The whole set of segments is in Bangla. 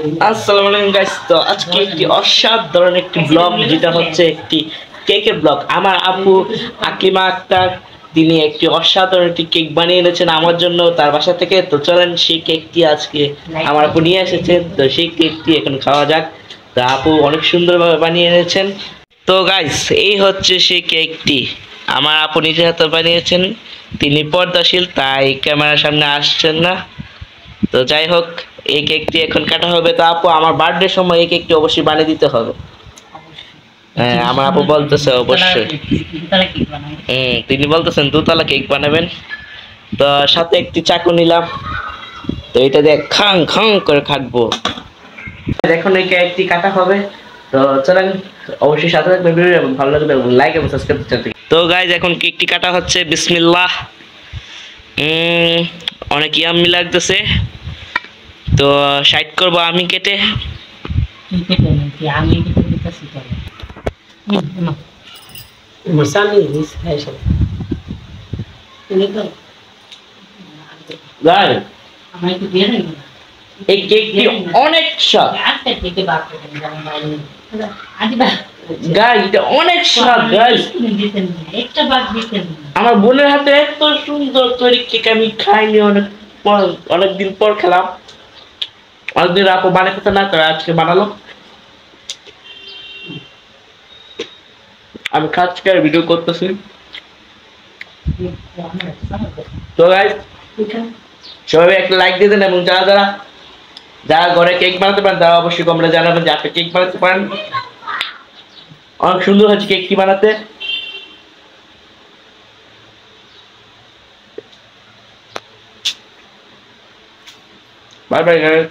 আসসালামু আলাইকুম গাইস। তো আজকে একটি অসাধারণ একটি ব্লগ, যেটা হচ্ছে একটি কেকের ব্লগ। আমার আপু আকলিমা আক্তার তিনি একটি অসাধারণ একটি কেক বানিয়ে এনেছেন আমার জন্য তার বাসা থেকে। তো চলেন সেই কেকটি আজকে আমার আপু নিয়ে এসেছেন, তো সেই কেকটি এখন খাওয়া যাক। তো আপু অনেক সুন্দরভাবে বানিয়ে এনেছেন। তো গাইস, এই হচ্ছে সেই কেকটি আমার আপু নিজের হাতে বানিয়েছেন। তিনি পর্দাশীল, তাই ক্যামেরার সামনে আসছেন না। তো যাই হোক, এই কেকটি এখন কাটা হবে। তো আপু, আমার বার্থডে সময় এই কেকটি অবশ্যই বানিয়ে দিতে হবে। হ্যাঁ, আমার আপু বলতেছে অবশ্যই। তিনি বলতেছেন দুতলা কেক বানাবেন। তো সাথে একটি চাকু নিলাম, তো এটা দিয়ে খাং খাং করে কাটবো। এখন এই কেকটি কাটা হবে। তো চলেন, অবশ্যই সাথে থাকবেন ভিডিও, এবং ভালো লাগবে এবং লাইক এবং সাবস্ক্রাইব করতে। তো গাইজ, এখন কেকটি কাটা হচ্ছে। বিসমিল্লাহ। অনেক ইয়াম্মি লাগতেছে। তো সাইড করব আমি কেটে। এই কেকটি অনেক স্বাদ গাইস, এটা অনেক স্বাদ গাইস। আমার বোনের হাতে এত সুন্দর তৈরি কেক আমি খাইনি অনেকদিন পর খেলাম। অনেকদিন আপু বানাতে না করে আজকে বানালো। আমি খাচ্ছি আর ভিডিও করতেছি। তো গাইস, সবাই একটা লাইক দিয়ে দেন, এবং যারা যারা যারা ঘরে কেক বানাতে পারেন তারা অবশ্যই কমেন্টে জানাবেন যে আপনি কেক বানাতে পারেন। অনেক সুন্দর হয়েছে কেকটি বানাতে। বাই বাই গাইস,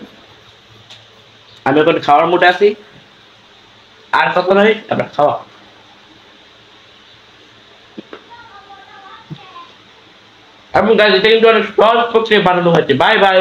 আমি এখন খাওয়ার মুডে আছি। আর কত নয়, আমরা খাওয়া। এবং গাইস, এটা কিন্তু অনেক সহজ পক্ষে বানানো হয়েছে। Bye bye.